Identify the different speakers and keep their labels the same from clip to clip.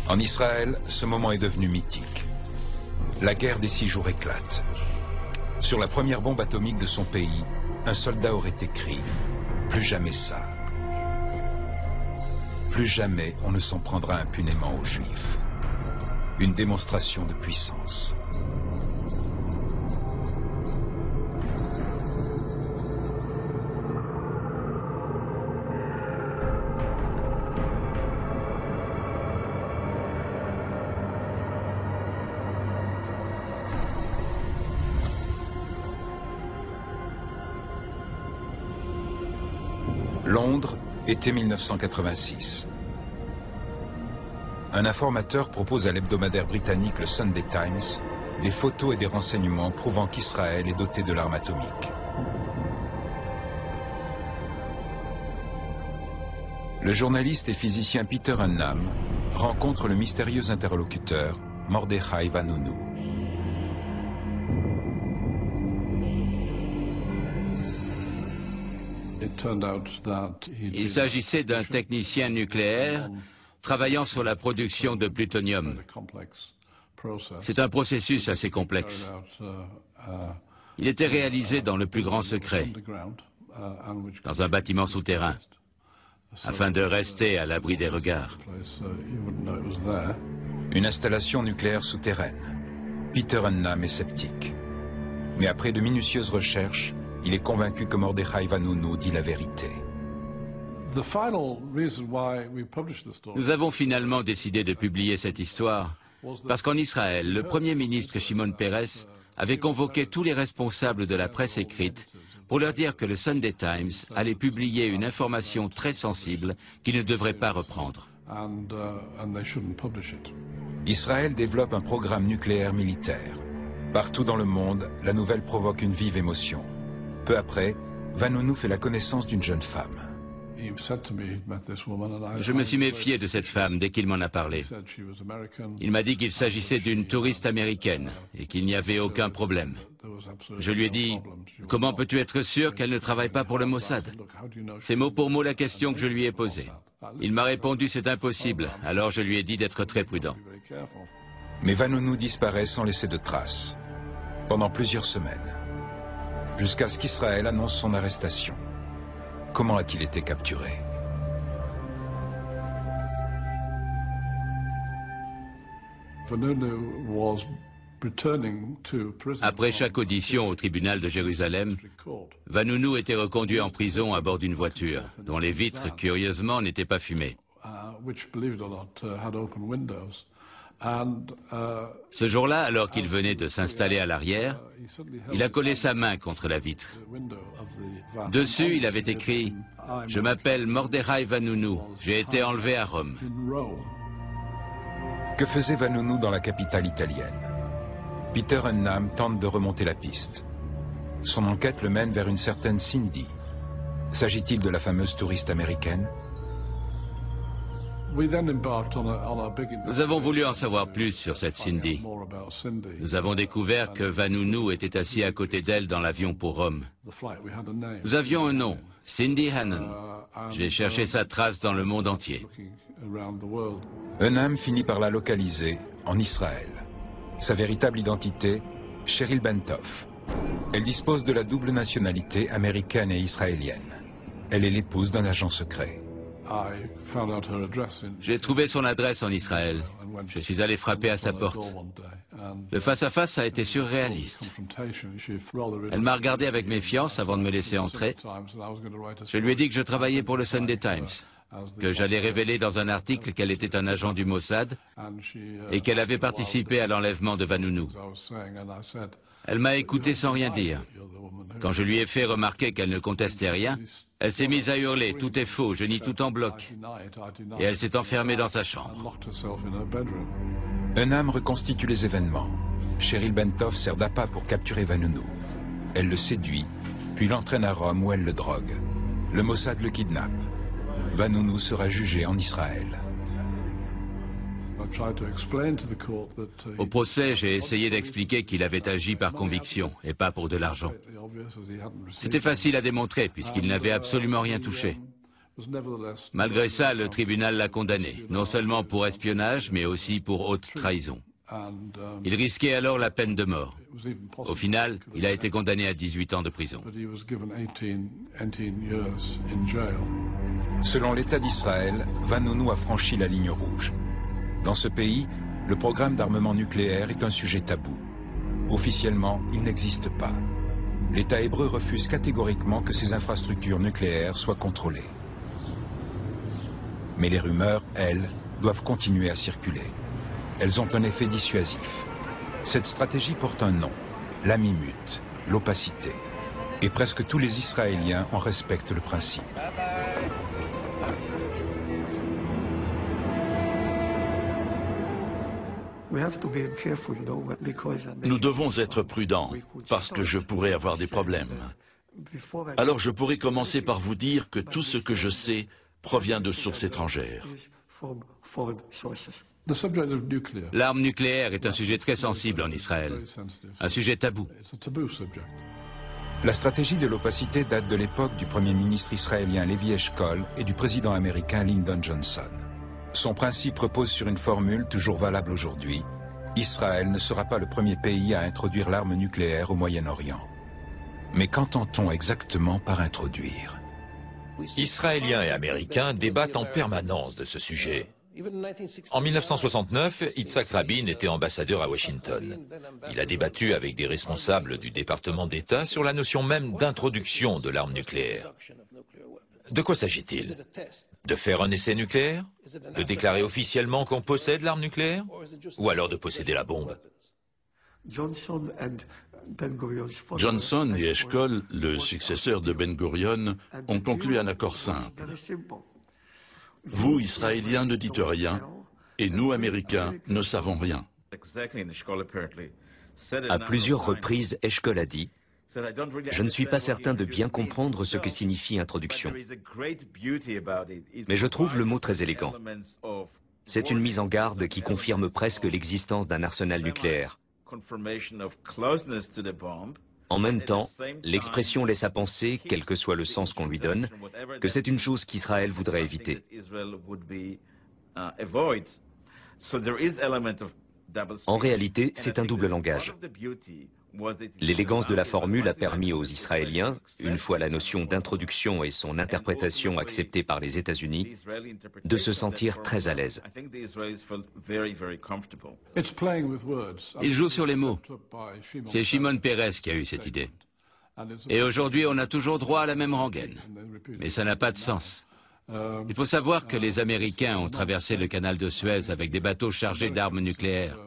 Speaker 1: En Israël, ce moment est devenu mythique. La guerre des 6 jours éclate. Sur la première bombe atomique de son pays, un soldat aurait écrit « Plus jamais ça. Plus jamais on ne s'en prendra impunément aux Juifs. » Une démonstration de puissance. Londres, été 1986. Un informateur propose à l'hebdomadaire britannique le Sunday Times des photos et des renseignements prouvant qu'Israël est doté de l'arme atomique. Le journaliste et physicien Peter Unnam rencontre le mystérieux interlocuteur Mordechai Vanunu.
Speaker 2: Il s'agissait d'un technicien nucléaire travaillant sur la production de plutonium. C'est un processus assez complexe. Il était réalisé dans le plus grand secret, dans un bâtiment souterrain, afin de rester à l'abri des regards.
Speaker 1: Une installation nucléaire souterraine. Peter Unnam est sceptique. Mais après de minutieuses recherches, il est convaincu que Mordechai Vanunu dit la vérité.
Speaker 2: Nous avons finalement décidé de publier cette histoire parce qu'en Israël, le Premier ministre Shimon Peres avait convoqué tous les responsables de la presse écrite pour leur dire que le Sunday Times allait publier une information très sensible qu'ils ne devraient pas reprendre.
Speaker 1: Israël développe un programme nucléaire militaire. Partout dans le monde, la nouvelle provoque une vive émotion. Peu après, Vanunu fait la connaissance d'une jeune femme.
Speaker 2: Je me suis méfié de cette femme dès qu'il m'en a parlé. Il m'a dit qu'il s'agissait d'une touriste américaine et qu'il n'y avait aucun problème. Je lui ai dit, « Comment peux-tu être sûr qu'elle ne travaille pas pour le Mossad ?» C'est mot pour mot la question que je lui ai posée. Il m'a répondu, « C'est impossible », alors je lui ai dit d'être très prudent.
Speaker 1: Mais Vanunu disparaît sans laisser de traces, pendant plusieurs semaines, jusqu'à ce qu'Israël annonce son arrestation. Comment a-t-il été capturé?
Speaker 2: Après chaque audition au tribunal de Jérusalem, Vanunu était reconduit en prison à bord d'une voiture, dont les vitres, curieusement, n'étaient pas fumées. Ce jour-là, alors qu'il venait de s'installer à l'arrière, il a collé sa main contre la vitre. Dessus, il avait écrit « Je m'appelle Mordechai Vanunu, j'ai été enlevé à Rome ».
Speaker 1: Que faisait Vanunu dans la capitale italienne? Peter Unnam tente de remonter la piste. Son enquête le mène vers une certaine Cindy. S'agit-il de la fameuse touriste américaine?
Speaker 2: Nous avons voulu en savoir plus sur cette Cindy. Nous avons découvert que Vanunu était assis à côté d'elle dans l'avion pour Rome. Nous avions un nom, Cindy Hannon. J'ai cherché sa trace dans le monde entier.
Speaker 1: Unnam finit par la localiser en Israël. Sa véritable identité, Cheryl Bentoff. Elle dispose de la double nationalité américaine et israélienne. Elle est l'épouse d'un agent secret.
Speaker 2: J'ai trouvé son adresse en Israël. Je suis allé frapper à sa porte. Le face-à-face a été surréaliste. Elle m'a regardé avec méfiance avant de me laisser entrer. Je lui ai dit que je travaillais pour le Sunday Times, que j'allais révéler dans un article qu'elle était un agent du Mossad et qu'elle avait participé à l'enlèvement de Vanunu. Elle m'a écouté sans rien dire. Quand je lui ai fait remarquer qu'elle ne contestait rien, elle s'est mise à hurler « Tout est faux, je nie tout en bloc ». Et elle s'est enfermée dans sa chambre.
Speaker 1: Unnam reconstitue les événements. Cheryl Bentoff sert d'appât pour capturer Vanunu. Elle le séduit, puis l'entraîne à Rome où elle le drogue. Le Mossad le kidnappe. Vanunu sera jugé en Israël.
Speaker 2: Au procès, j'ai essayé d'expliquer qu'il avait agi par conviction et pas pour de l'argent. C'était facile à démontrer puisqu'il n'avait absolument rien touché. Malgré ça, le tribunal l'a condamné, non seulement pour espionnage, mais aussi pour haute trahison. Il risquait alors la peine de mort. Au final, il a été condamné à 18 ans de prison.
Speaker 1: Selon l'État d'Israël, Vanunu a franchi la ligne rouge. Dans ce pays, le programme d'armement nucléaire est un sujet tabou. Officiellement, il n'existe pas. L'État hébreu refuse catégoriquement que ses infrastructures nucléaires soient contrôlées. Mais les rumeurs, elles, doivent continuer à circuler. Elles ont un effet dissuasif. Cette stratégie porte un nom, la mimute, l'opacité. Et presque tous les Israéliens en respectent le principe.
Speaker 3: Nous devons être prudents, parce que je pourrais avoir des problèmes. Alors je pourrais commencer par vous dire que tout ce que je sais provient de sources étrangères.
Speaker 2: L'arme nucléaire est un sujet très sensible en Israël, un sujet tabou.
Speaker 1: La stratégie de l'opacité date de l'époque du Premier ministre israélien Levi Eshkol et du président américain Lyndon Johnson. Son principe repose sur une formule toujours valable aujourd'hui. Israël ne sera pas le premier pays à introduire l'arme nucléaire au Moyen-Orient. Mais qu'entend-on exactement par introduire?
Speaker 4: Israéliens et Américains débattent en permanence de ce sujet. En 1969, Yitzhak Rabin était ambassadeur à Washington. Il a débattu avec des responsables du département d'État sur la notion même d'introduction de l'arme nucléaire. De quoi s'agit-il? De faire un essai nucléaire? De déclarer officiellement qu'on possède l'arme nucléaire? Ou alors de posséder la bombe?
Speaker 3: Johnson et Eshkol, le successeur de Ben Gurion, ont conclu un accord simple. Vous, Israéliens, ne dites rien, et nous, Américains, ne savons rien.
Speaker 5: À plusieurs reprises, Eshkol a dit « Je ne suis pas certain de bien comprendre ce que signifie introduction. Mais je trouve le mot très élégant. C'est une mise en garde qui confirme presque l'existence d'un arsenal nucléaire. En même temps, l'expression laisse à penser, quel que soit le sens qu'on lui donne, que c'est une chose qu'Israël voudrait éviter. En réalité, c'est un double langage. L'élégance de la formule a permis aux Israéliens, une fois la notion d'introduction et son interprétation acceptée par les États-Unis, de se sentir très à l'aise.
Speaker 2: Il joue sur les mots. C'est Shimon Peres qui a eu cette idée. Et aujourd'hui, on a toujours droit à la même rengaine. Mais ça n'a pas de sens. Il faut savoir que les Américains ont traversé le canal de Suez avec des bateaux chargés d'armes nucléaires.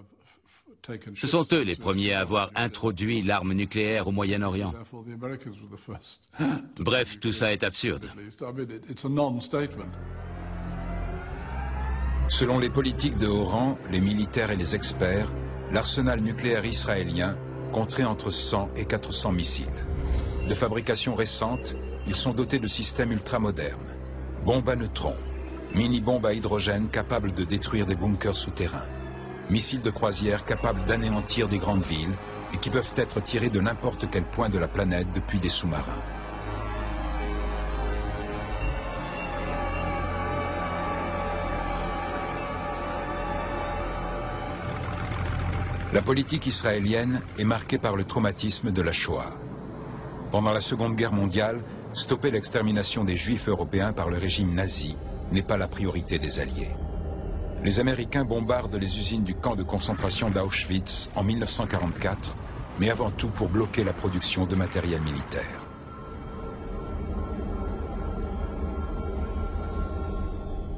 Speaker 2: Ce sont eux les premiers à avoir introduit l'arme nucléaire au Moyen-Orient. Bref, tout ça est absurde.
Speaker 1: Selon les politiques de haut rang, les militaires et les experts, l'arsenal nucléaire israélien compterait entre 100 et 400 missiles. De fabrication récente, ils sont dotés de systèmes ultramodernes. Bombes à neutrons, mini-bombes à hydrogène capables de détruire des bunkers souterrains. Missiles de croisière capables d'anéantir des grandes villes et qui peuvent être tirés de n'importe quel point de la planète depuis des sous-marins. La politique israélienne est marquée par le traumatisme de la Shoah. Pendant la Seconde Guerre mondiale, stopper l'extermination des Juifs européens par le régime nazi n'est pas la priorité des Alliés. Les Américains bombardent les usines du camp de concentration d'Auschwitz en 1944, mais avant tout pour bloquer la production de matériel militaire.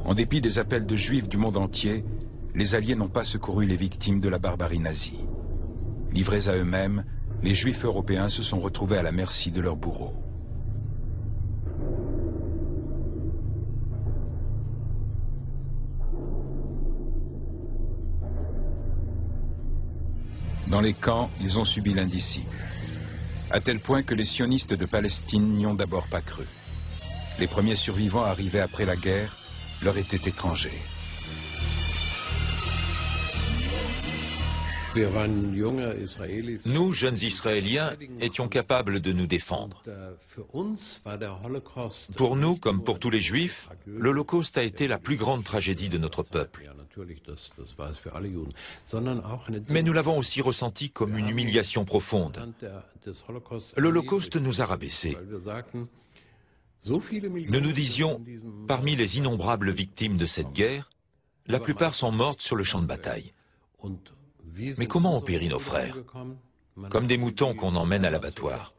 Speaker 1: En dépit des appels de Juifs du monde entier, les Alliés n'ont pas secouru les victimes de la barbarie nazie. Livrés à eux-mêmes, les Juifs européens se sont retrouvés à la merci de leurs bourreaux. Dans les camps, ils ont subi l'indicible, à tel point que les sionistes de Palestine n'y ont d'abord pas cru. Les premiers survivants arrivés après la guerre leur étaient étrangers.
Speaker 4: Nous, jeunes Israéliens, étions capables de nous défendre. Pour nous, comme pour tous les Juifs, l'Holocauste a été la plus grande tragédie de notre peuple. Mais nous l'avons aussi ressenti comme une humiliation profonde. L'Holocauste nous a rabaissés. Nous nous disions, parmi les innombrables victimes de cette guerre, la plupart sont mortes sur le champ de bataille. Mais comment ont péri nos frères? Comme des moutons qu'on emmène à l'abattoir.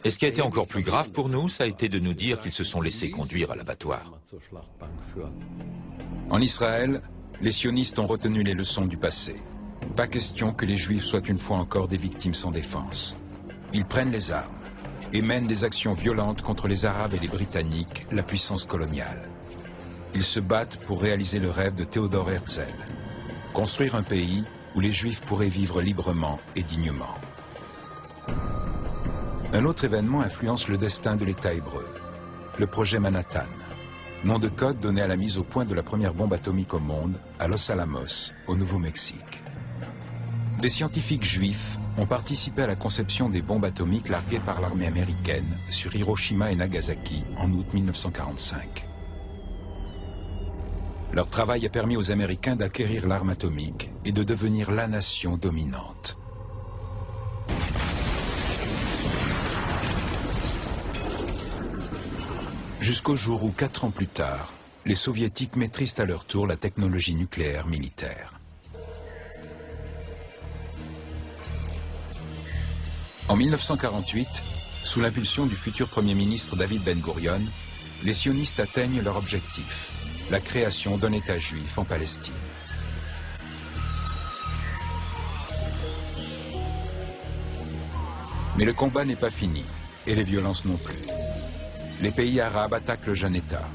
Speaker 4: Et ce qui a été encore plus grave pour nous, ça a été de nous dire qu'ils se sont laissés conduire à l'abattoir.
Speaker 1: En Israël, les sionistes ont retenu les leçons du passé. Pas question que les Juifs soient une fois encore des victimes sans défense. Ils prennent les armes et mènent des actions violentes contre les Arabes et les Britanniques, la puissance coloniale. Ils se battent pour réaliser le rêve de Théodore Herzl. Construire un pays où les Juifs pourraient vivre librement et dignement. Un autre événement influence le destin de l'État hébreu, le projet Manhattan, nom de code donné à la mise au point de la première bombe atomique au monde, à Los Alamos, au Nouveau-Mexique. Des scientifiques juifs ont participé à la conception des bombes atomiques larguées par l'armée américaine sur Hiroshima et Nagasaki en août 1945. Leur travail a permis aux Américains d'acquérir l'arme atomique et de devenir la nation dominante. Jusqu'au jour où, 4 ans plus tard, les Soviétiques maîtrisent à leur tour la technologie nucléaire militaire. En 1948, sous l'impulsion du futur Premier ministre David Ben-Gurion, les sionistes atteignent leur objectif, la création d'un État juif en Palestine. Mais le combat n'est pas fini, et les violences non plus. Les pays arabes attaquent le jeune État.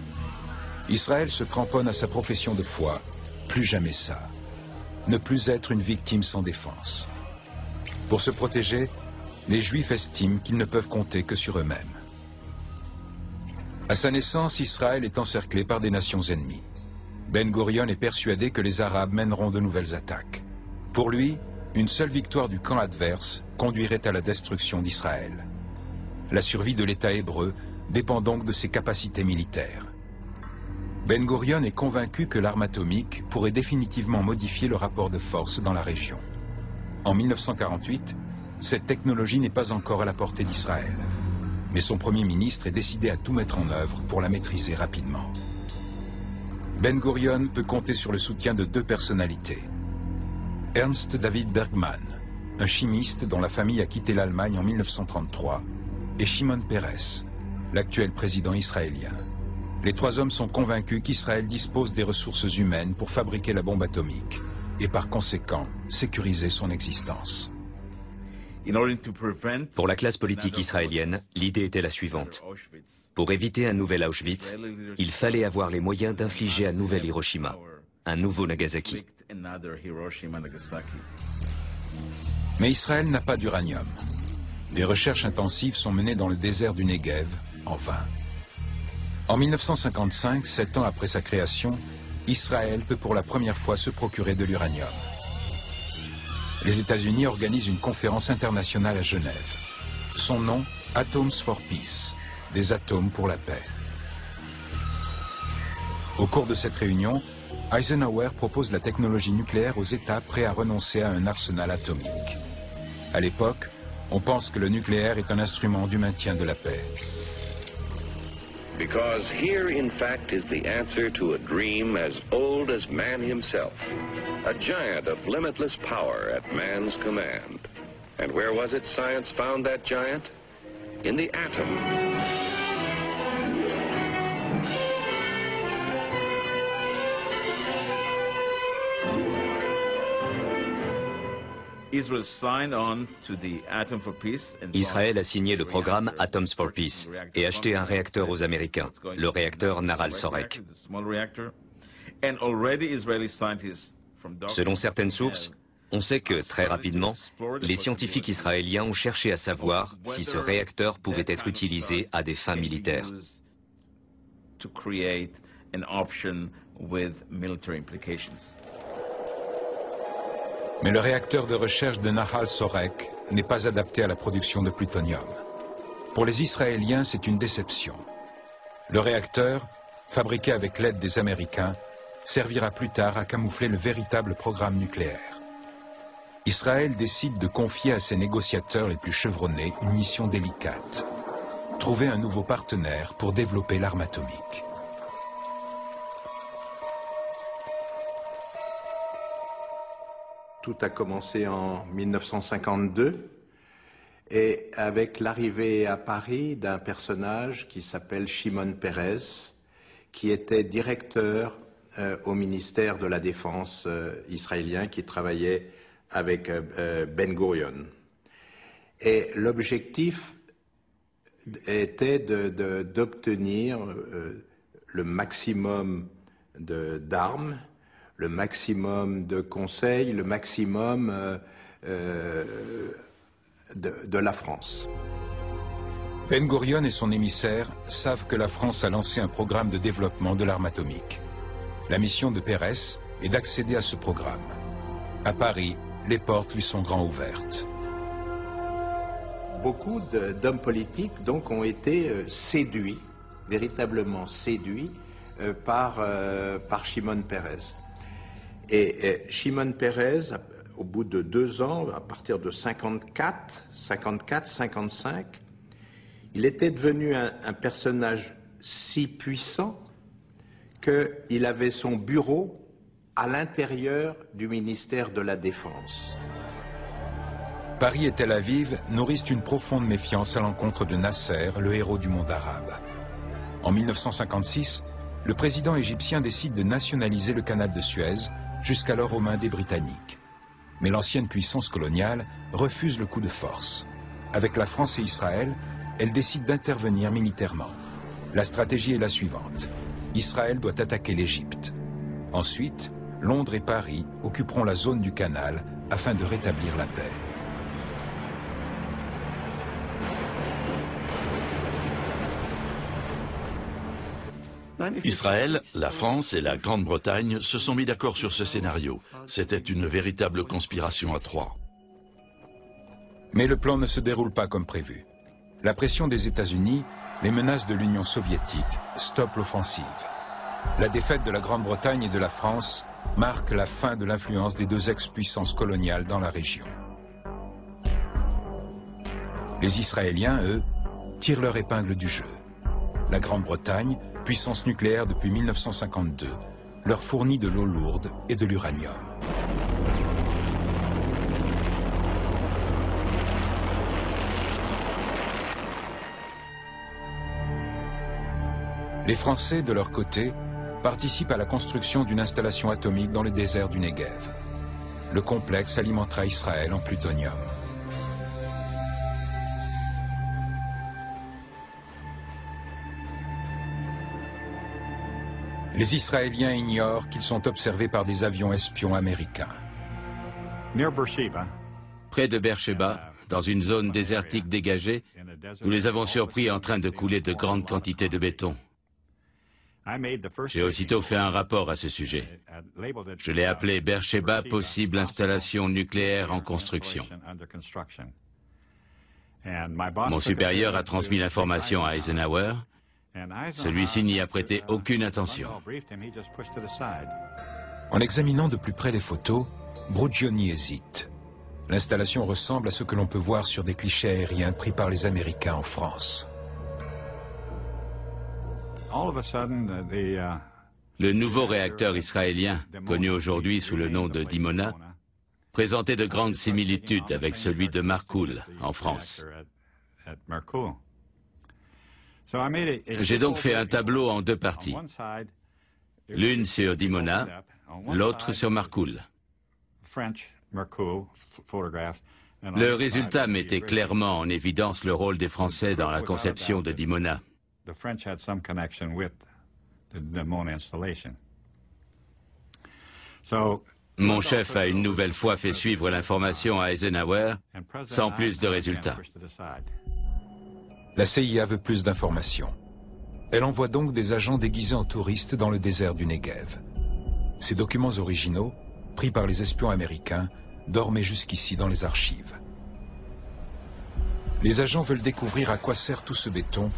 Speaker 1: Israël se cramponne à sa profession de foi, plus jamais ça. Ne plus être une victime sans défense. Pour se protéger, les Juifs estiment qu'ils ne peuvent compter que sur eux-mêmes. À sa naissance, Israël est encerclé par des nations ennemies. Ben-Gurion est persuadé que les Arabes mèneront de nouvelles attaques. Pour lui, une seule victoire du camp adverse conduirait à la destruction d'Israël. La survie de l'État hébreu dépend donc de ses capacités militaires. Ben-Gurion est convaincu que l'arme atomique pourrait définitivement modifier le rapport de force dans la région. En 1948, cette technologie n'est pas encore à la portée d'Israël. Mais son Premier ministre est décidé à tout mettre en œuvre pour la maîtriser rapidement. Ben-Gurion peut compter sur le soutien de 2 personnalités. Ernst David Bergman, un chimiste dont la famille a quitté l'Allemagne en 1933, et Shimon Peres, l'actuel président israélien. Les 3 hommes sont convaincus qu'Israël dispose des ressources humaines pour fabriquer la bombe atomique et par conséquent sécuriser son existence.
Speaker 5: Pour la classe politique israélienne, l'idée était la suivante. Pour éviter un nouvel Auschwitz, il fallait avoir les moyens d'infliger un nouvel Hiroshima, un nouveau Nagasaki.
Speaker 1: Mais Israël n'a pas d'uranium. Des recherches intensives sont menées dans le désert du Negev, en vain. En 1955, 7 ans après sa création, Israël peut pour la première fois se procurer de l'uranium. Les États-Unis organisent une conférence internationale à Genève. Son nom, Atoms for Peace, des atomes pour la paix. Au cours de cette réunion, Eisenhower propose la technologie nucléaire aux États prêts à renoncer à un arsenal atomique. À l'époque, on pense que le nucléaire est un instrument du maintien de la paix.
Speaker 6: Because here, in fact, is the answer to a dream as old as man himself. A giant of limitless power at man's command. And where was it science found that giant? In the atom.
Speaker 5: Israël a signé le programme Atoms for Peace et acheté un réacteur aux Américains, le réacteur Naral Sorek. Selon certaines sources, on sait que, très rapidement, les scientifiques israéliens ont cherché à savoir si ce réacteur pouvait être utilisé à des fins militaires.
Speaker 1: Mais le réacteur de recherche de Nahal Sorek n'est pas adapté à la production de plutonium. Pour les Israéliens, c'est une déception. Le réacteur, fabriqué avec l'aide des Américains, servira plus tard à camoufler le véritable programme nucléaire. Israël décide de confier à ses négociateurs les plus chevronnés une mission délicate. Trouver un nouveau partenaire pour développer l'arme atomique.
Speaker 7: Tout a commencé en 1952 et avec l'arrivée à Paris d'un personnage qui s'appelle Shimon Peres, qui était directeur au ministère de la Défense israélien, qui travaillait avec Ben Gurion. Et l'objectif était d'obtenir le maximum d'armes, le maximum de conseils, le maximum de la France.
Speaker 1: Ben Gurion et son émissaire savent que la France a lancé un programme de développement de l'arme atomique. La mission de Peres est d'accéder à ce programme. À Paris, les portes lui sont grand ouvertes.
Speaker 7: Beaucoup d'hommes politiques donc ont été séduits, véritablement séduits par Shimon Peres. Et Shimon Peres, au bout de 2 ans, à partir de 54-55, il était devenu un personnage si puissant qu'il avait son bureau à l'intérieur du ministère de la Défense.
Speaker 1: Paris et Tel Aviv nourrissent une profonde méfiance à l'encontre de Nasser, le héros du monde arabe. En 1956, le président égyptien décide de nationaliser le canal de Suez, jusqu'alors aux mains des Britanniques. Mais l'ancienne puissance coloniale refuse le coup de force. Avec la France et Israël, elle décide d'intervenir militairement. La stratégie est la suivante. Israël doit attaquer l'Égypte. Ensuite, Londres et Paris occuperont la zone du canal afin de rétablir la paix.
Speaker 3: Israël, la France et la Grande-Bretagne se sont mis d'accord sur ce scénario. C'était une véritable conspiration à 3.
Speaker 1: Mais le plan ne se déroule pas comme prévu. La pression des États-Unis, les menaces de l'Union soviétique stoppent l'offensive. La défaite de la Grande-Bretagne et de la France marque la fin de l'influence des 2 ex-puissances coloniales dans la région. Les Israéliens, eux, tirent leur épingle du jeu. La Grande-Bretagne, puissance nucléaire depuis 1952, leur fournit de l'eau lourde et de l'uranium. Les Français, de leur côté, participent à la construction d'une installation atomique dans le désert du Negev. Le complexe alimentera Israël en plutonium. Les Israéliens ignorent qu'ils sont observés par des avions espions américains.
Speaker 2: Près de Beersheba, dans une zone désertique dégagée, nous les avons surpris en train de couler de grandes quantités de béton. J'ai aussitôt fait un rapport à ce sujet. Je l'ai appelé Beersheba, possible installation nucléaire en construction. Mon supérieur a transmis l'information à Eisenhower. Celui-ci n'y a prêté aucune attention.
Speaker 1: En examinant de plus près les photos, Brugioni hésite. L'installation ressemble à ce que l'on peut voir sur des clichés aériens pris par les Américains en France.
Speaker 2: Le nouveau réacteur israélien, connu aujourd'hui sous le nom de Dimona, présentait de grandes similitudes avec celui de Marcoule, en France. J'ai donc fait un tableau en 2 parties. L'une sur Dimona, l'autre sur Marcoule. Le résultat mettait clairement en évidence le rôle des Français dans la conception de Dimona. Mon chef a une nouvelle fois fait suivre l'information à Eisenhower, sans plus de résultats.
Speaker 1: La CIA veut plus d'informations. Elle envoie donc des agents déguisés en touristes dans le désert du Negev. Ces documents originaux, pris par les espions américains, dormait jusqu'ici dans les archives. Les agents veulent découvrir à quoi sert tout ce béton,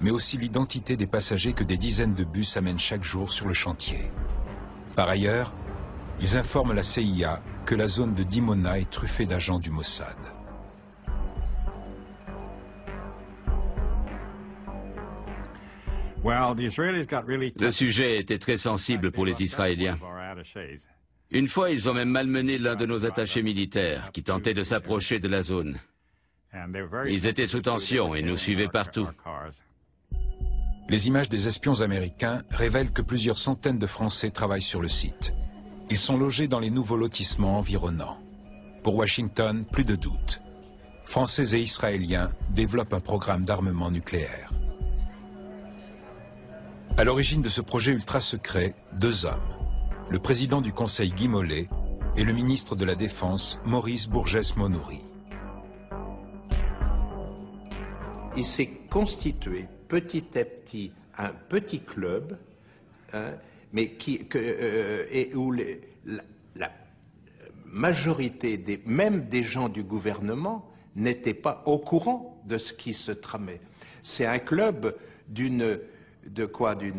Speaker 1: mais aussi l'identité des passagers que des dizaines de bus amènent chaque jour sur le chantier. Par ailleurs, ils informent la CIA que la zone de Dimona est truffée d'agents du Mossad.
Speaker 2: Le sujet était très sensible pour les Israéliens. Une fois, ils ont même malmené l'un de nos attachés militaires qui tentait de s'approcher de la zone. Ils étaient sous tension et nous suivaient partout.
Speaker 1: Les images des espions américains révèlent que plusieurs centaines de Français travaillent sur le site. Ils sont logés dans les nouveaux lotissements environnants. Pour Washington, plus de doute. Français et Israéliens développent un programme d'armement nucléaire. À l'origine de ce projet ultra secret, deux hommes. Le président du Conseil Guy Mollet et le ministre de la Défense Maurice Bourgès-Monouri.
Speaker 7: Il s'est constitué petit à petit un petit club, mais où la majorité, même des gens du gouvernement, n'étaient pas au courant de ce qui se tramait. C'est un club d'une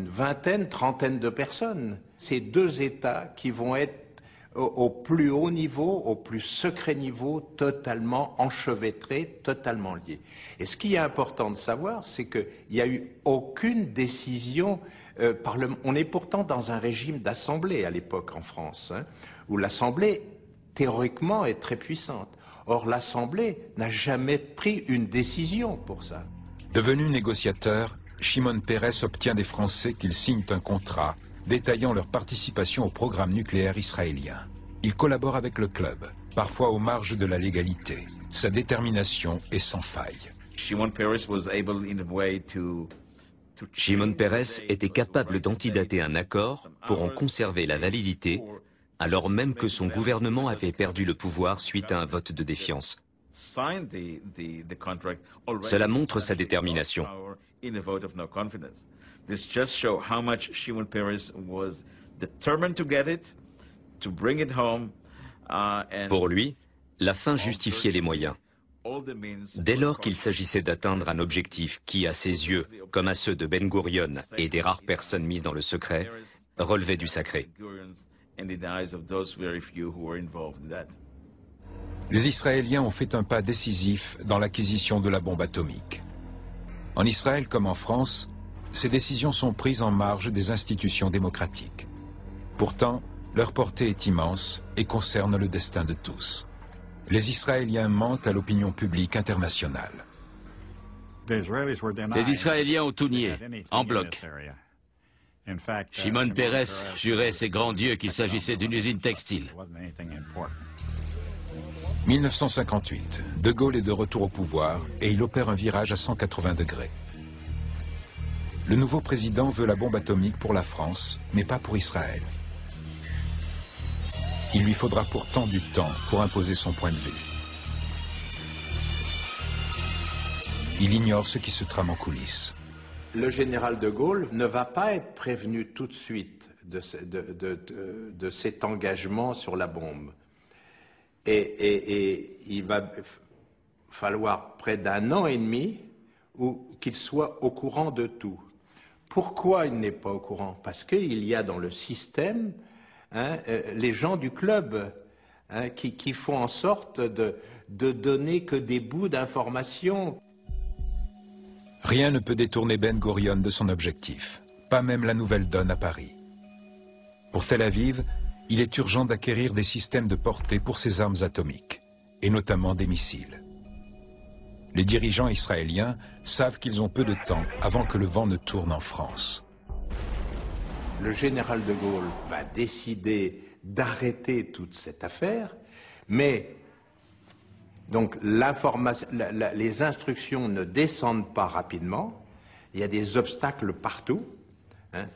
Speaker 7: vingtaine, trentaine de personnes. Ces deux États qui vont être au plus haut niveau, au plus secret niveau, totalement enchevêtrés, totalement liés. Et ce qui est important de savoir, c'est qu'il n'y a eu aucune décision on est pourtant dans un régime d'assemblée à l'époque en France, où l'assemblée, théoriquement, est très puissante. Or, l'assemblée n'a jamais pris une décision pour ça.
Speaker 1: Devenu négociateur, Shimon Peres obtient des Français qu'ils signent un contrat détaillant leur participation au programme nucléaire israélien. Il collabore avec le club, parfois aux marges de la légalité. Sa détermination est sans faille.
Speaker 5: Shimon Peres était capable d'antidater un accord pour en conserver la validité, alors même que son gouvernement avait perdu le pouvoir suite à un vote de défiance. Cela montre sa détermination. Pour lui, la fin justifiait les moyens. Dès lors qu'il s'agissait d'atteindre un objectif qui, à ses yeux, comme à ceux de Ben Gurion et des rares personnes mises dans le secret, relevait du sacré.
Speaker 1: Les Israéliens ont fait un pas décisif dans l'acquisition de la bombe atomique. En Israël comme en France, ces décisions sont prises en marge des institutions démocratiques. Pourtant, leur portée est immense et concerne le destin de tous. Les Israéliens mentent à l'opinion publique internationale.
Speaker 2: Les Israéliens ont tout nié, en bloc. Shimon Peres jurait ses grands dieux qu'il s'agissait d'une usine textile.
Speaker 1: 1958, De Gaulle est de retour au pouvoir et il opère un virage à 180 degrés. Le nouveau président veut la bombe atomique pour la France, mais pas pour Israël. Il lui faudra pourtant du temps pour imposer son point de vue. Il ignore ce qui se trame en coulisses.
Speaker 7: Le général de Gaulle ne va pas être prévenu tout de suite de cet engagement sur la bombe. Et il va falloir près d'un an et demi qu'il soit au courant de tout. Pourquoi il n'est pas au courant? Parce qu'il y a dans le système les gens du club qui font en sorte de donner que des bouts d'informations.
Speaker 1: Rien ne peut détourner Ben Gurion de son objectif, pas même la nouvelle donne à Paris. Pour Tel Aviv, il est urgent d'acquérir des systèmes de portée pour ses armes atomiques, et notamment des missiles. Les dirigeants israéliens savent qu'ils ont peu de temps avant que le vent ne tourne en France.
Speaker 7: Le général de Gaulle va décider d'arrêter toute cette affaire, mais donc les instructions ne descendent pas rapidement, il y a des obstacles partout,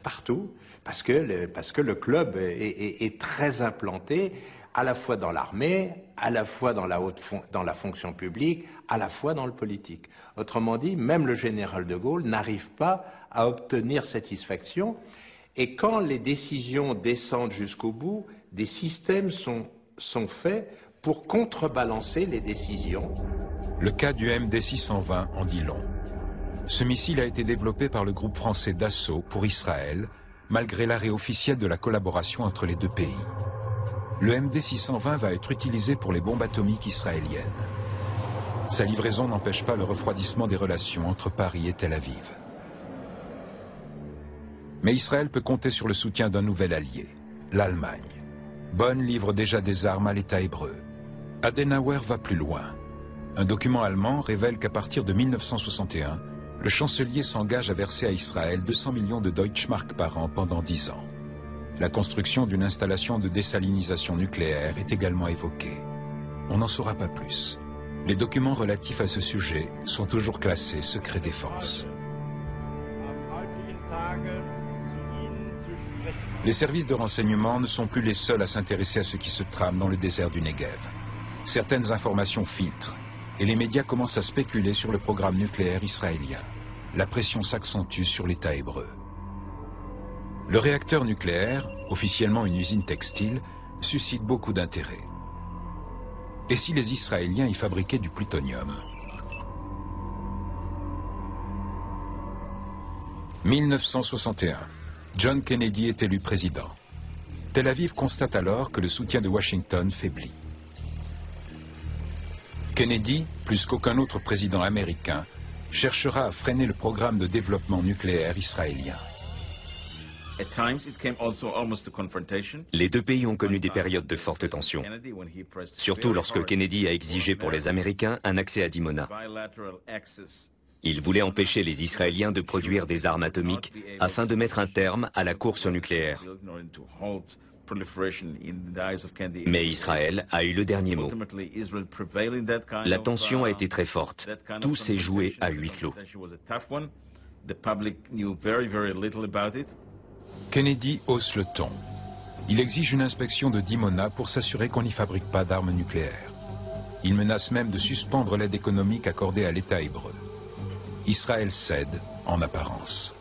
Speaker 7: partout, parce que le club est très implanté, à la fois dans l'armée, à la fois dans la fonction publique, à la fois dans le politique. Autrement dit, même le général de Gaulle n'arrive pas à obtenir satisfaction. Et quand les décisions descendent jusqu'au bout, des systèmes sont faits pour contrebalancer les décisions.
Speaker 1: Le cas du MD-620 en dit long. Ce missile a été développé par le groupe français Dassault pour Israël, malgré l'arrêt officiel de la collaboration entre les deux pays. Le MD-620 va être utilisé pour les bombes atomiques israéliennes. Sa livraison n'empêche pas le refroidissement des relations entre Paris et Tel Aviv. Mais Israël peut compter sur le soutien d'un nouvel allié, l'Allemagne. Bonn livre déjà des armes à l'État hébreu. Adenauer va plus loin. Un document allemand révèle qu'à partir de 1961, le chancelier s'engage à verser à Israël 200 millions de Deutschmark par an pendant 10 ans. La construction d'une installation de désalinisation nucléaire est également évoquée. On n'en saura pas plus. Les documents relatifs à ce sujet sont toujours classés secret défense. Les services de renseignement ne sont plus les seuls à s'intéresser à ce qui se trame dans le désert du Negev. Certaines informations filtrent et les médias commencent à spéculer sur le programme nucléaire israélien. La pression s'accentue sur l'État hébreu. Le réacteur nucléaire, officiellement une usine textile, suscite beaucoup d'intérêt. Et si les Israéliens y fabriquaient du plutonium? 1961. John Kennedy est élu président. Tel Aviv constate alors que le soutien de Washington faiblit. Kennedy, plus qu'aucun autre président américain, cherchera à freiner le programme de développement nucléaire israélien.
Speaker 5: Les deux pays ont connu des périodes de forte tension, surtout lorsque Kennedy a exigé pour les Américains un accès à Dimona. Il voulait empêcher les Israéliens de produire des armes atomiques afin de mettre un terme à la course au nucléaire. Mais Israël a eu le dernier mot. La tension a été très forte. Tout s'est joué à huis clos.
Speaker 1: Kennedy hausse le ton. Il exige une inspection de Dimona pour s'assurer qu'on n'y fabrique pas d'armes nucléaires. Il menace même de suspendre l'aide économique accordée à l'État hébreu. Israël cède en apparence.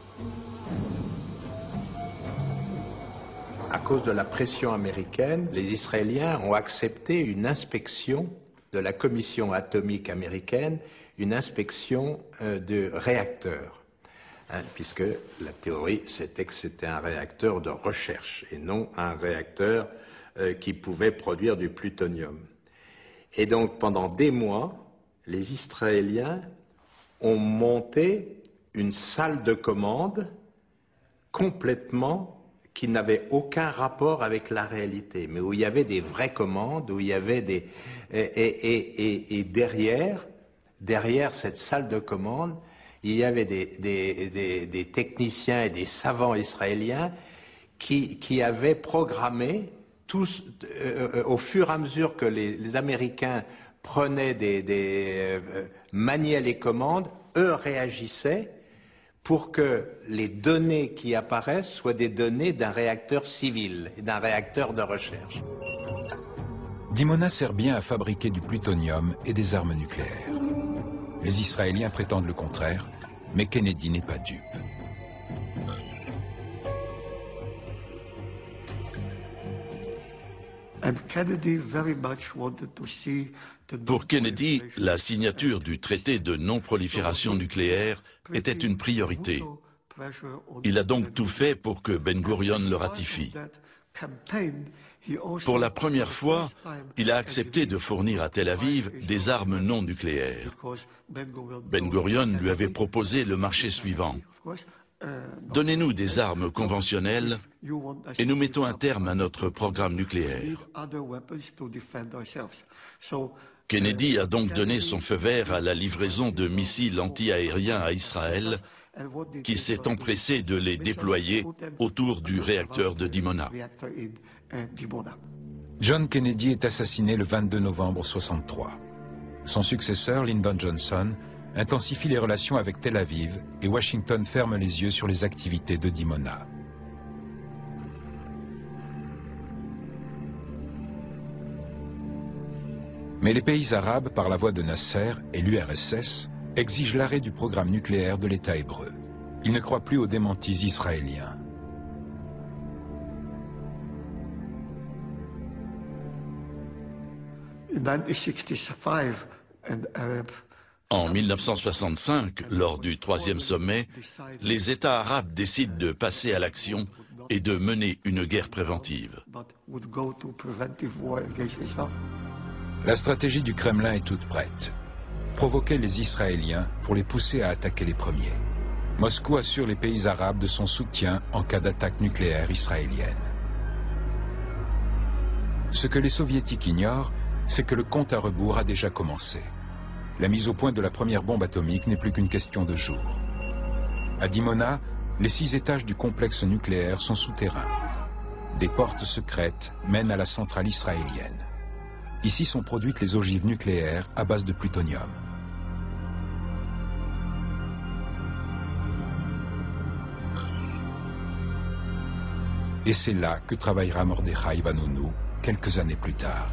Speaker 7: À cause de la pression américaine, les Israéliens ont accepté une inspection de la Commission atomique américaine, une inspection de réacteurs. Puisque la théorie, c'était que c'était un réacteur de recherche et non un réacteur qui pouvait produire du plutonium. Et donc, pendant des mois, les Israéliens ont monté une salle de commande complètement qui n'avait aucun rapport avec la réalité, mais où il y avait des vraies commandes, où il y avait des... Et derrière cette salle de commande, il y avait des techniciens et des savants israéliens qui avaient programmé, tous, au fur et à mesure que les Américains prenaient maniaient les commandes, eux réagissaient pour que les données qui apparaissent soient des données d'un réacteur civil et d'un réacteur de recherche.
Speaker 1: Dimona sert bien à fabriquer du plutonium et des armes nucléaires. Les Israéliens prétendent le contraire, mais Kennedy n'est pas dupe.
Speaker 3: Pour Kennedy, la signature du traité de non-prolifération nucléaire était une priorité. Il a donc tout fait pour que Ben-Gurion le ratifie. Pour la première fois, il a accepté de fournir à Tel Aviv des armes non nucléaires. Ben-Gurion lui avait proposé le marché suivant. Donnez-nous des armes conventionnelles et nous mettons un terme à notre programme nucléaire. Kennedy a donc donné son feu vert à la livraison de missiles anti-aériens à Israël, qui s'est empressé de les déployer autour du réacteur de Dimona.
Speaker 1: John Kennedy est assassiné le 22 novembre 1963. Son successeur, Lyndon Johnson, intensifie les relations avec Tel Aviv et Washington ferme les yeux sur les activités de Dimona. Mais les pays arabes, par la voix de Nasser et l'URSS, exigent l'arrêt du programme nucléaire de l'État hébreu. Ils ne croient plus aux démentis israéliens.
Speaker 3: En 1965, lors du troisième sommet, les États arabes décident de passer à l'action et de mener une guerre préventive.
Speaker 1: La stratégie du Kremlin est toute prête. Provoquer les Israéliens pour les pousser à attaquer les premiers. Moscou assure les pays arabes de son soutien en cas d'attaque nucléaire israélienne. Ce que les Soviétiques ignorent, c'est que le compte à rebours a déjà commencé. La mise au point de la première bombe atomique n'est plus qu'une question de jours. À Dimona, les 6 étages du complexe nucléaire sont souterrains. Des portes secrètes mènent à la centrale israélienne. Ici sont produites les ogives nucléaires à base de plutonium. Et c'est là que travaillera Mordechai Vanunu quelques années plus tard.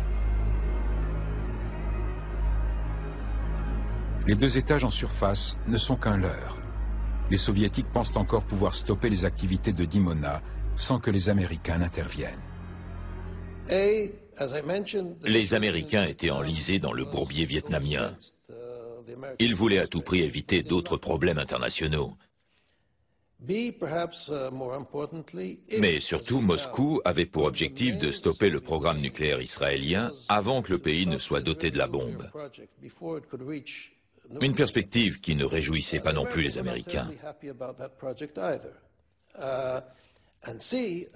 Speaker 1: Les 2 étages en surface ne sont qu'un leurre. Les Soviétiques pensent encore pouvoir stopper les activités de Dimona sans que les Américains n'interviennent.
Speaker 4: Les Américains étaient enlisés dans le bourbier vietnamien. Ils voulaient à tout prix éviter d'autres problèmes internationaux. Mais surtout, Moscou avait pour objectif de stopper le programme nucléaire israélien avant que le pays ne soit doté de la bombe. Une perspective qui ne réjouissait pas non plus les Américains.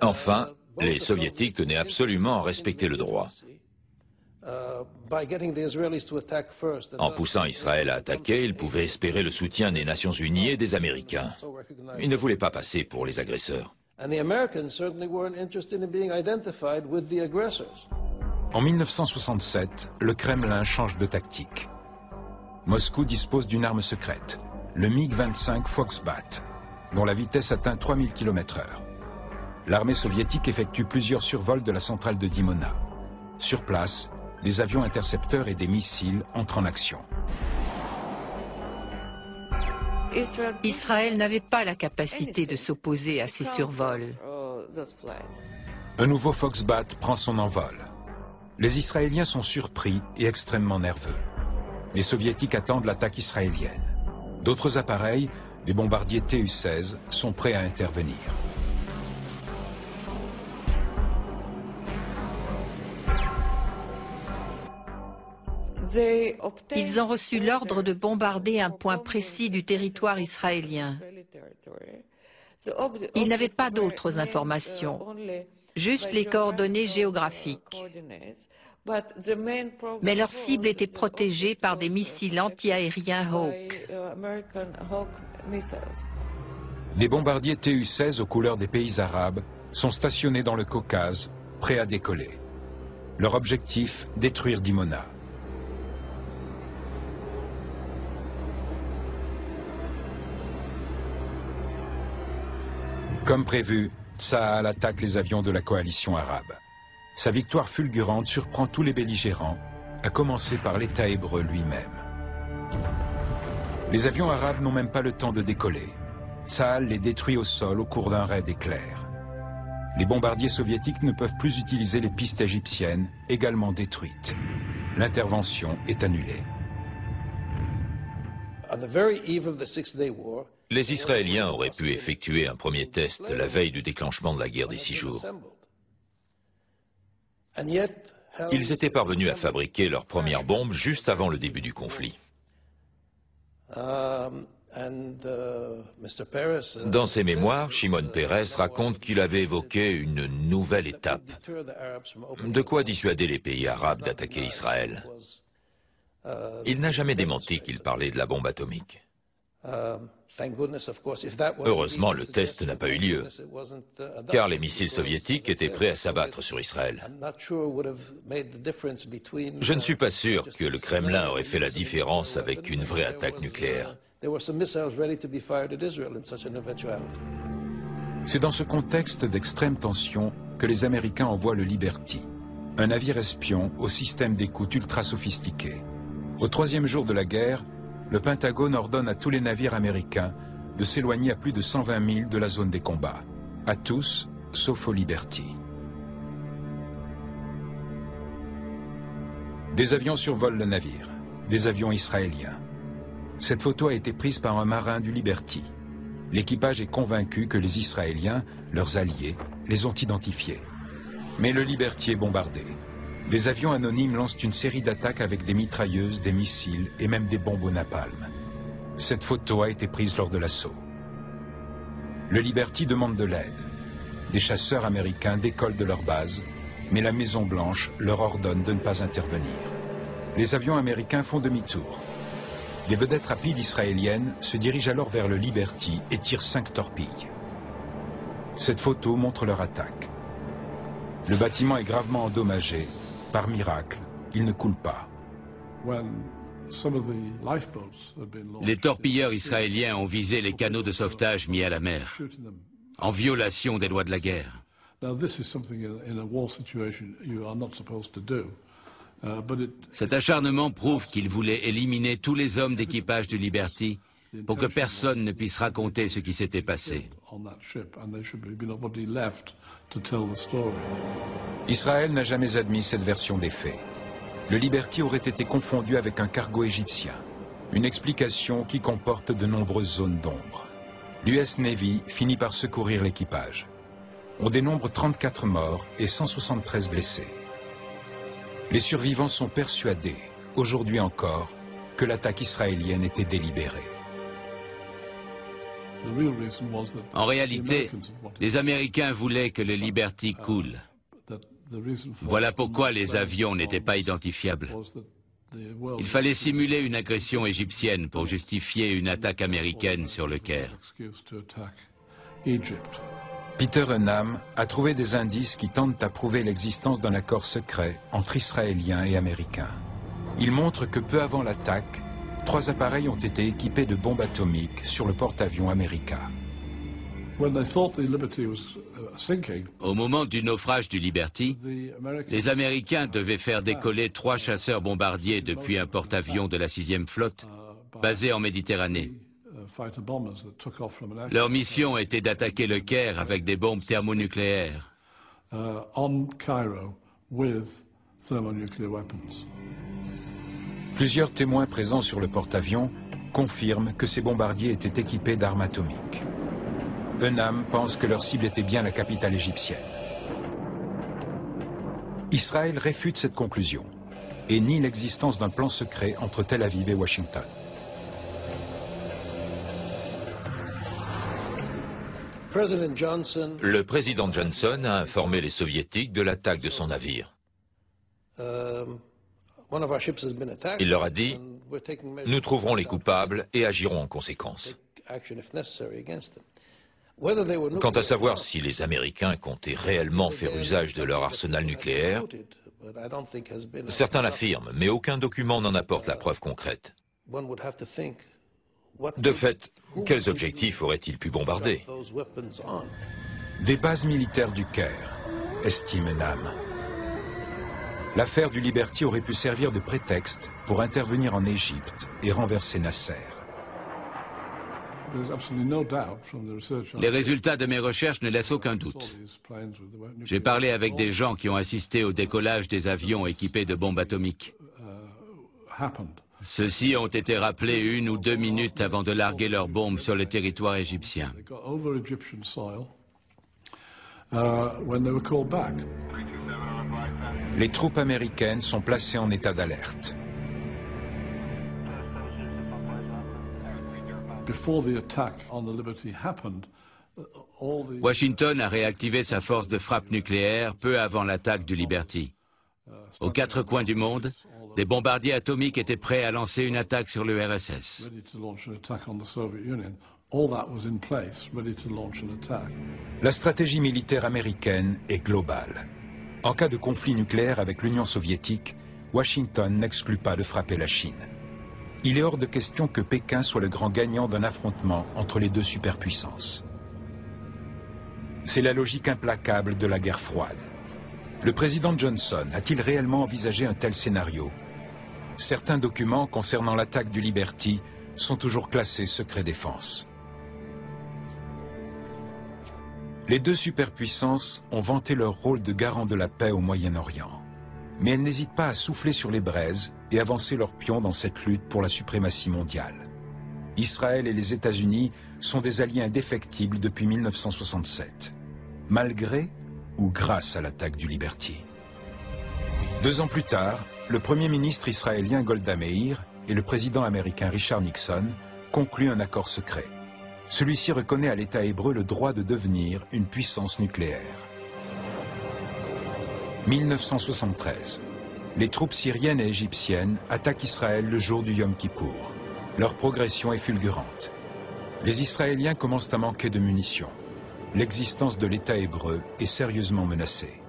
Speaker 4: Enfin, les Soviétiques tenaient absolument à respecter le droit. En poussant Israël à attaquer, ils pouvaient espérer le soutien des Nations Unies et des Américains. Ils ne voulaient pas passer pour les agresseurs.
Speaker 1: En 1967, le Kremlin change de tactique. Moscou dispose d'une arme secrète, le MiG-25 Foxbat, dont la vitesse atteint 3000 km/h. L'armée soviétique effectue plusieurs survols de la centrale de Dimona. Sur place, des avions intercepteurs et des missiles entrent en action.
Speaker 8: Israël n'avait pas la capacité de s'opposer à ces survols.
Speaker 1: Un nouveau Foxbat prend son envol. Les Israéliens sont surpris et extrêmement nerveux. Les Soviétiques attendent l'attaque israélienne. D'autres appareils, des bombardiers Tu-16, sont prêts à intervenir.
Speaker 8: Ils ont reçu l'ordre de bombarder un point précis du territoire israélien. Ils n'avaient pas d'autres informations, juste les coordonnées géographiques. Mais leur cible était protégée par des missiles anti-aériens Hawk.
Speaker 1: Des bombardiers Tu-16 aux couleurs des pays arabes sont stationnés dans le Caucase, prêts à décoller. Leur objectif, détruire Dimona. Comme prévu, Tsahal attaque les avions de la coalition arabe. Sa victoire fulgurante surprend tous les belligérants, à commencer par l'État hébreu lui-même. Les avions arabes n'ont même pas le temps de décoller. Tsahal les détruit au sol au cours d'un raid éclair. Les bombardiers soviétiques ne peuvent plus utiliser les pistes égyptiennes, également détruites. L'intervention est annulée.
Speaker 4: Les Israéliens auraient pu effectuer un premier test la veille du déclenchement de la guerre des 6 jours. Ils étaient parvenus à fabriquer leur première bombe juste avant le début du conflit. Dans ses mémoires, Shimon Peres raconte qu'il avait évoqué une nouvelle étape. De quoi dissuader les pays arabes d'attaquer Israël. Il n'a jamais démenti qu'il parlait de la bombe atomique. Heureusement, le test n'a pas eu lieu, car les missiles soviétiques étaient prêts à s'abattre sur Israël. Je ne suis pas sûr que le Kremlin aurait fait la différence avec une vraie attaque nucléaire.
Speaker 1: C'est dans ce contexte d'extrême tension que les Américains envoient le Liberty, un navire espion au système d'écoute ultra sophistiqué. Au 3e jour de la guerre, le Pentagone ordonne à tous les navires américains de s'éloigner à plus de 120 milles de la zone des combats. À tous, sauf au Liberty. Des avions survolent le navire, des avions israéliens. Cette photo a été prise par un marin du Liberty. L'équipage est convaincu que les Israéliens, leurs alliés, les ont identifiés. Mais le Liberty est bombardé. Des avions anonymes lancent une série d'attaques avec des mitrailleuses, des missiles et même des bombes au napalm. Cette photo a été prise lors de l'assaut. Le Liberty demande de l'aide. Des chasseurs américains décollent de leur base, mais la Maison-Blanche leur ordonne de ne pas intervenir. Les avions américains font demi-tour. Des vedettes rapides israéliennes se dirigent alors vers le Liberty et tirent 5 torpilles. Cette photo montre leur attaque. Le bâtiment est gravement endommagé. Par miracle, il ne coule pas.
Speaker 2: Les torpilleurs israéliens ont visé les canaux de sauvetage mis à la mer, en violation des lois de la guerre. Cet acharnement prouve qu'ils voulaient éliminer tous les hommes d'équipage du Liberty pour que personne ne puisse raconter ce qui s'était passé.
Speaker 1: Israël n'a jamais admis cette version des faits. Le Liberty aurait été confondu avec un cargo égyptien, une explication qui comporte de nombreuses zones d'ombre. L'US Navy finit par secourir l'équipage. On dénombre 34 morts et 173 blessés. Les survivants sont persuadés, aujourd'hui encore, que l'attaque israélienne était délibérée.
Speaker 2: En réalité, les Américains voulaient que le Liberty coule. Voilà pourquoi les avions n'étaient pas identifiables. Il fallait simuler une agression égyptienne pour justifier une attaque américaine sur le Caire.
Speaker 1: Peter Enam a trouvé des indices qui tentent à prouver l'existence d'un accord secret entre Israéliens et Américains. Il montre que peu avant l'attaque, 3 appareils ont été équipés de bombes atomiques sur le porte-avions America.
Speaker 2: Au moment du naufrage du Liberty, les Américains devaient faire décoller 3 chasseurs bombardiers depuis un porte-avions de la 6e flotte, basé en Méditerranée. Leur mission était d'attaquer le Caire avec des bombes thermonucléaires.
Speaker 1: Plusieurs témoins présents sur le porte-avions confirment que ces bombardiers étaient équipés d'armes atomiques. Enam pense que leur cible était bien la capitale égyptienne. Israël réfute cette conclusion et nie l'existence d'un plan secret entre Tel Aviv et Washington.
Speaker 4: Le président Johnson a informé les Soviétiques de l'attaque de son navire. Il leur a dit « Nous trouverons les coupables et agirons en conséquence ». Quant à savoir si les Américains comptaient réellement faire usage de leur arsenal nucléaire, certains l'affirment, mais aucun document n'en apporte la preuve concrète. De fait, quels objectifs auraient-ils pu bombarder?
Speaker 1: Des bases militaires du Caire, estime Enam. L'affaire du Liberty aurait pu servir de prétexte pour intervenir en Égypte et renverser Nasser.
Speaker 2: Les résultats de mes recherches ne laissent aucun doute. J'ai parlé avec des gens qui ont assisté au décollage des avions équipés de bombes atomiques. Ceux-ci ont été rappelés 1 ou 2 minutes avant de larguer leurs bombes sur le territoire égyptien.
Speaker 1: Les troupes américaines sont placées en état d'alerte.
Speaker 2: Washington a réactivé sa force de frappe nucléaire peu avant l'attaque du Liberty. Aux 4 coins du monde, des bombardiers atomiques étaient prêts à lancer une attaque sur le RSS.
Speaker 1: La stratégie militaire américaine est globale. En cas de conflit nucléaire avec l'Union soviétique, Washington n'exclut pas de frapper la Chine. Il est hors de question que Pékin soit le grand gagnant d'un affrontement entre les 2 superpuissances. C'est la logique implacable de la guerre froide. Le président Johnson a-t-il réellement envisagé un tel scénario? Certains documents concernant l'attaque du Liberty sont toujours classés secret défense. Les 2 superpuissances ont vanté leur rôle de garant de la paix au Moyen-Orient. mais elles n'hésitent pas à souffler sur les braises et avancer leurs pions dans cette lutte pour la suprématie mondiale. Israël et les États-Unis sont des alliés indéfectibles depuis 1967, malgré ou grâce à l'attaque du Liberty. 2 ans plus tard, le premier ministre israélien Golda Meir et le président américain Richard Nixon concluent un accord secret. Celui-ci reconnaît à l'État hébreu le droit de devenir une puissance nucléaire. 1973. Les troupes syriennes et égyptiennes attaquent Israël le jour du Yom Kippour. Leur progression est fulgurante. Les Israéliens commencent à manquer de munitions. L'existence de l'État hébreu est sérieusement menacée.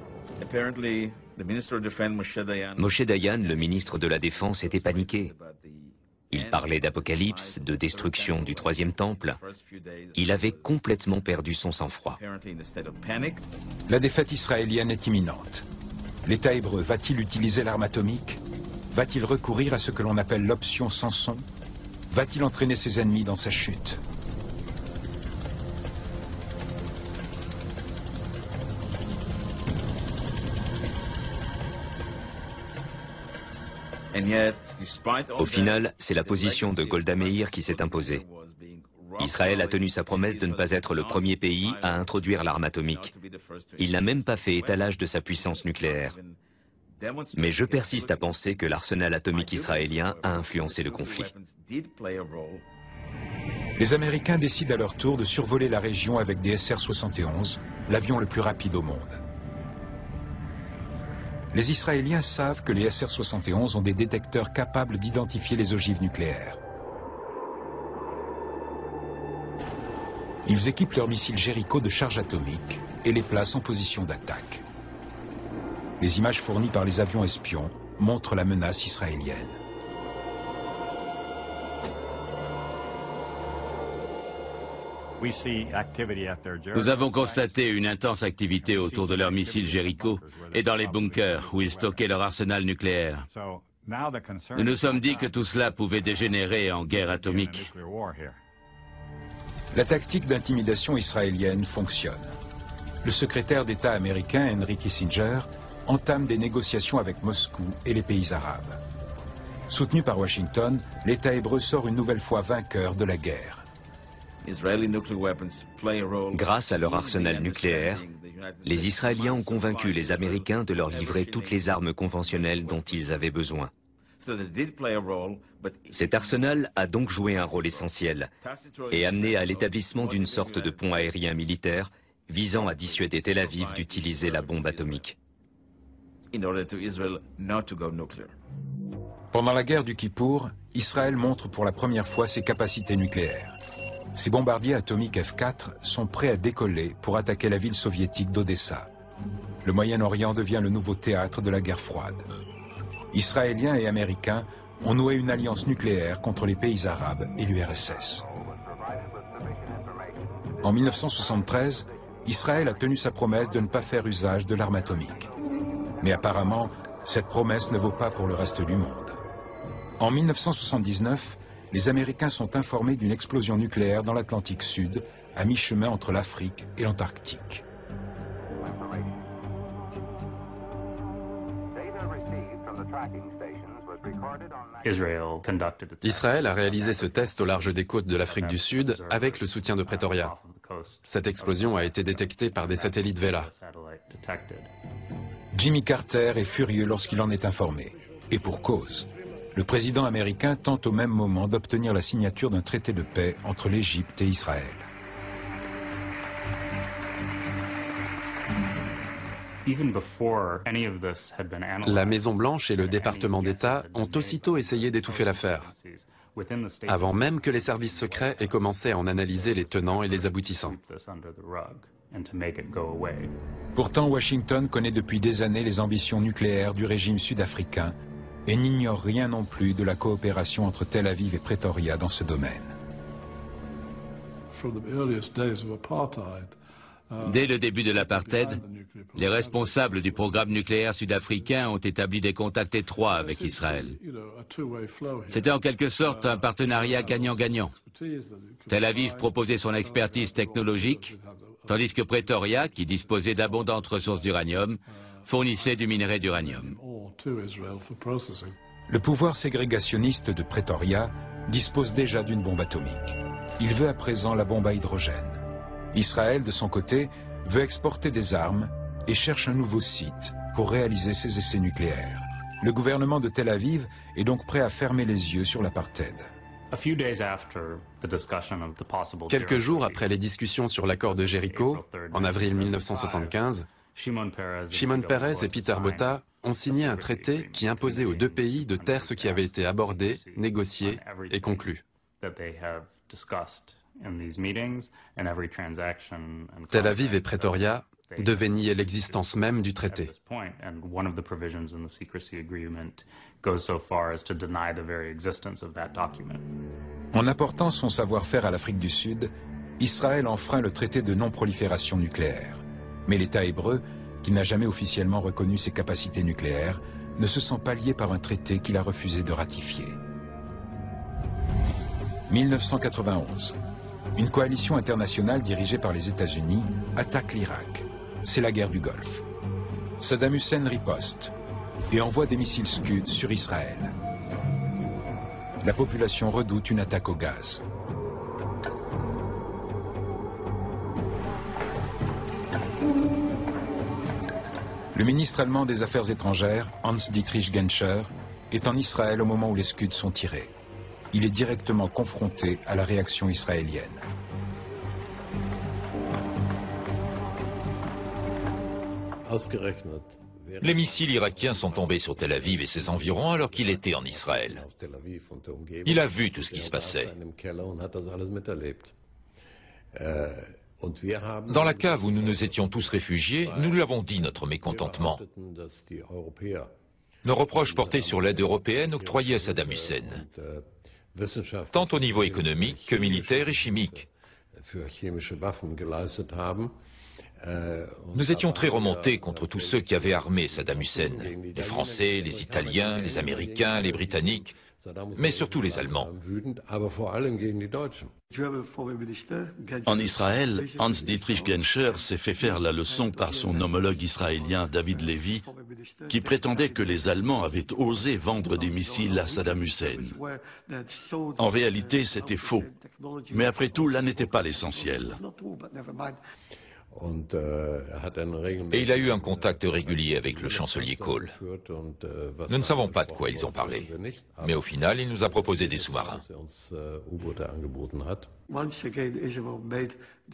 Speaker 5: Moshe Dayan, le ministre de la Défense, était paniqué. Il parlait d'apocalypse, de destruction du troisième temple. Il avait complètement perdu son sang-froid.
Speaker 1: La défaite israélienne est imminente. L'État hébreu va-t-il utiliser l'arme atomique? Va-t-il recourir à ce que l'on appelle l'option Samson? Va-t-il entraîner ses ennemis dans sa chute?
Speaker 5: Au final, c'est la position de Golda Meir qui s'est imposée. Israël a tenu sa promesse de ne pas être le premier pays à introduire l'arme atomique. Il n'a même pas fait étalage de sa puissance nucléaire. Mais je persiste à penser que l'arsenal atomique israélien a influencé le conflit.
Speaker 1: Les Américains décident à leur tour de survoler la région avec des SR-71, l'avion le plus rapide au monde. Les Israéliens savent que les SR-71 ont des détecteurs capables d'identifier les ogives nucléaires. Ils équipent leurs missiles Jericho de charges atomiques et les placent en position d'attaque. Les images fournies par les avions espions montrent la menace israélienne.
Speaker 2: Nous avons constaté une intense activité autour de leurs missiles Jericho et dans les bunkers où ils stockaient leur arsenal nucléaire. Nous nous sommes dit que tout cela pouvait dégénérer en guerre atomique.
Speaker 1: La tactique d'intimidation israélienne fonctionne. Le secrétaire d'État américain Henry Kissinger entame des négociations avec Moscou et les pays arabes. Soutenu par Washington, l'État hébreu sort une nouvelle fois vainqueur de la guerre.
Speaker 5: Grâce à leur arsenal nucléaire, les Israéliens ont convaincu les Américains de leur livrer toutes les armes conventionnelles dont ils avaient besoin. Cet arsenal a donc joué un rôle essentiel et amené à l'établissement d'une sorte de pont aérien militaire visant à dissuader Tel Aviv d'utiliser la bombe atomique.
Speaker 1: Pendant la guerre du Kippour, Israël montre pour la première fois ses capacités nucléaires. Ces bombardiers atomiques F-4 sont prêts à décoller pour attaquer la ville soviétique d'Odessa. Le Moyen-Orient devient le nouveau théâtre de la guerre froide. Israéliens et Américains ont noué une alliance nucléaire contre les pays arabes et l'URSS. En 1973, Israël a tenu sa promesse de ne pas faire usage de l'arme atomique. Mais apparemment, cette promesse ne vaut pas pour le reste du monde. En 1979, les Américains sont informés d'une explosion nucléaire dans l'Atlantique Sud, à mi-chemin entre l'Afrique et l'Antarctique.
Speaker 9: Israël a réalisé ce test au large des côtes de l'Afrique du Sud avec le soutien de Pretoria. Cette explosion a été détectée par des satellites Vela.
Speaker 1: Jimmy Carter est furieux lorsqu'il en est informé. Et pour cause. Le président américain tente au même moment d'obtenir la signature d'un traité de paix entre l'Égypte et Israël.
Speaker 9: La Maison-Blanche et le département d'État ont aussitôt essayé d'étouffer l'affaire, avant même que les services secrets aient commencé à en analyser les tenants et les aboutissants.
Speaker 1: Pourtant, Washington connaît depuis des années les ambitions nucléaires du régime sud-africain et n'ignore rien non plus de la coopération entre Tel Aviv et Pretoria dans ce domaine.
Speaker 2: Dès le début de l'apartheid, les responsables du programme nucléaire sud-africain ont établi des contacts étroits avec Israël. C'était en quelque sorte un partenariat gagnant-gagnant. Tel Aviv proposait son expertise technologique, tandis que Pretoria, qui disposait d'abondantes ressources d'uranium, fournissait du minerai d'uranium.
Speaker 1: Le pouvoir ségrégationniste de Pretoria dispose déjà d'une bombe atomique. Il veut à présent la bombe à hydrogène. Israël, de son côté, veut exporter des armes et cherche un nouveau site pour réaliser ses essais nucléaires. Le gouvernement de Tel Aviv est donc prêt à fermer les yeux sur l'apartheid.
Speaker 9: Quelques jours après les discussions sur l'accord de Jéricho, en avril 1975, Shimon Peres et Peter Botta ont signé un traité qui imposait aux deux pays de taire ce qui avait été abordé, négocié et conclu. Tel Aviv et Pretoria devaient nier l'existence même du traité.
Speaker 1: En apportant son savoir-faire à l'Afrique du Sud, Israël enfreint le traité de non-prolifération nucléaire. Mais l'État hébreu, qui n'a jamais officiellement reconnu ses capacités nucléaires, ne se sent pas lié par un traité qu'il a refusé de ratifier. 1991. Une coalition internationale dirigée par les États-Unis attaque l'Irak. C'est la guerre du Golfe. Saddam Hussein riposte et envoie des missiles Scud sur Israël. La population redoute une attaque au gaz. Le ministre allemand des Affaires étrangères, Hans-Dietrich Genscher, est en Israël au moment où les Scuds sont tirés. Il est directement confronté à la réaction israélienne.
Speaker 4: Les missiles irakiens sont tombés sur Tel Aviv et ses environs alors qu'il était en Israël. Il a vu tout ce qui se passait. Dans la cave où nous nous étions tous réfugiés, nous lui avons dit notre mécontentement. Nos reproches portaient sur l'aide européenne octroyée à Saddam Hussein, tant au niveau économique que militaire et chimique. Nous étions très remontés contre tous ceux qui avaient armé Saddam Hussein, les Français, les Italiens, les Américains, les Britanniques, mais surtout les Allemands.
Speaker 3: En Israël, Hans-Dietrich Genscher s'est fait faire la leçon par son homologue israélien David Levy, qui prétendait que les Allemands avaient osé vendre des missiles à Saddam Hussein. En réalité, c'était faux. Mais après tout, là n'était pas l'essentiel.
Speaker 4: Et il a eu un contact régulier avec le chancelier Kohl. Nous ne savons pas de quoi ils ont parlé, mais au final, il nous a proposé des sous-marins.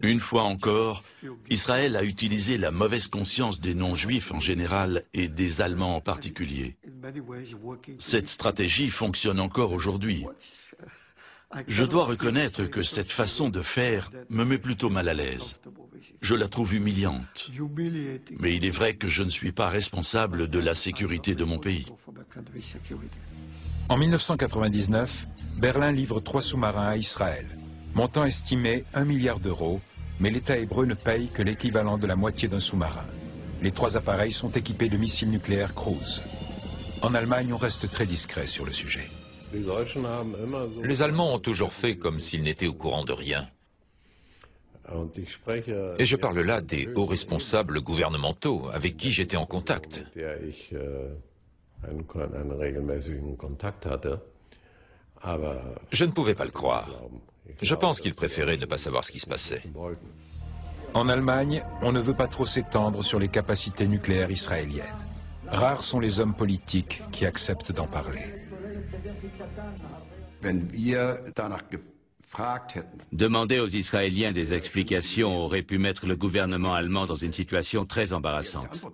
Speaker 3: Une fois encore, Israël a utilisé la mauvaise conscience des non-juifs en général et des Allemands en particulier. Cette stratégie fonctionne encore aujourd'hui. Je dois reconnaître que cette façon de faire me met plutôt mal à l'aise. Je la trouve humiliante. Mais il est vrai que je ne suis pas responsable de la sécurité de mon pays.
Speaker 1: En 1999, Berlin livre 3 sous-marins à Israël. Montant estimé 1 milliard d'euros, mais l'État hébreu ne paye que l'équivalent de la moitié d'un sous-marin. Les 3 appareils sont équipés de missiles nucléaires Cruise. En Allemagne, on reste très discret sur le sujet.
Speaker 4: Les Allemands ont toujours fait comme s'ils n'étaient au courant de rien. Et je parle là des hauts responsables gouvernementaux avec qui j'étais en contact. Je ne pouvais pas le croire. Je pense qu'ils préféraient ne pas savoir ce qui se passait.
Speaker 1: En Allemagne, on ne veut pas trop s'étendre sur les capacités nucléaires israéliennes. Rares sont les hommes politiques qui acceptent d'en parler.
Speaker 2: Demander aux Israéliens des explications aurait pu mettre le gouvernement allemand dans une situation très embarrassante.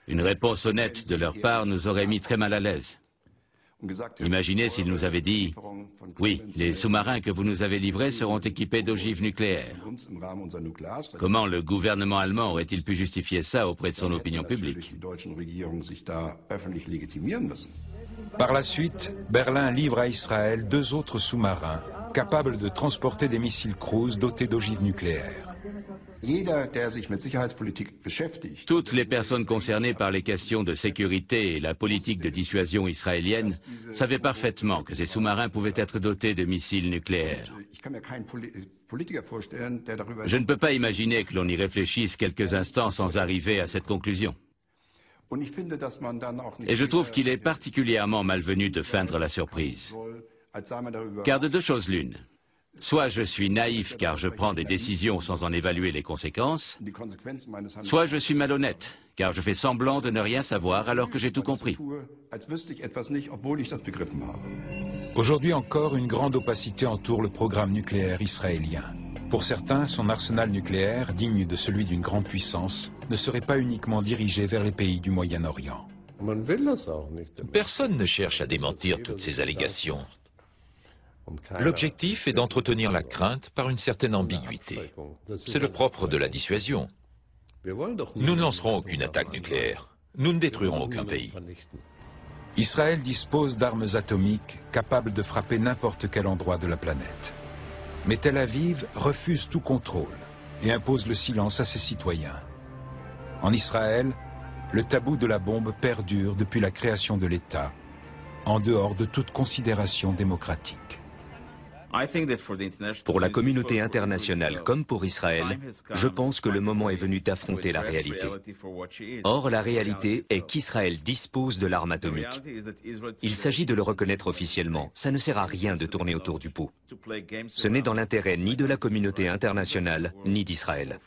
Speaker 2: Une réponse honnête de leur part nous aurait mis très mal à l'aise. Imaginez s'ils nous avaient dit « Oui, les sous-marins que vous nous avez livrés seront équipés d'ogives nucléaires ». Comment le gouvernement allemand aurait-il pu justifier ça auprès de son opinion publique ?
Speaker 1: Par la suite, Berlin livre à Israël 2 autres sous-marins capables de transporter des missiles Cruise dotés d'ogives nucléaires.
Speaker 2: Toutes les personnes concernées par les questions de sécurité et la politique de dissuasion israélienne savaient parfaitement que ces sous-marins pouvaient être dotés de missiles nucléaires. Je ne peux pas imaginer que l'on y réfléchisse quelques instants sans arriver à cette conclusion. Et je trouve qu'il est particulièrement malvenu de feindre la surprise. Car de deux choses l'une. Soit je suis naïf car je prends des décisions sans en évaluer les conséquences, soit je suis malhonnête car je fais semblant de ne rien savoir alors que j'ai tout compris.
Speaker 1: Aujourd'hui encore, une grande opacité entoure le programme nucléaire israélien. Pour certains, son arsenal nucléaire, digne de celui d'une grande puissance, ne serait pas uniquement dirigé vers les pays du Moyen-Orient.
Speaker 4: Personne ne cherche à démentir toutes ces allégations. L'objectif est d'entretenir la crainte par une certaine ambiguïté. C'est le propre de la dissuasion. Nous ne lancerons aucune attaque nucléaire. Nous ne détruirons aucun pays.
Speaker 1: Israël dispose d'armes atomiques capables de frapper n'importe quel endroit de la planète. Mais Tel Aviv refuse tout contrôle et impose le silence à ses citoyens. En Israël, le tabou de la bombe perdure depuis la création de l'État, en dehors de toute considération démocratique.
Speaker 5: Pour la communauté internationale comme pour Israël, je pense que le moment est venu d'affronter la réalité. Or, la réalité est qu'Israël dispose de l'arme atomique. Il s'agit de le reconnaître officiellement. Ça ne sert à rien de tourner autour du pot. Ce n'est dans l'intérêt ni de la communauté internationale, ni d'Israël.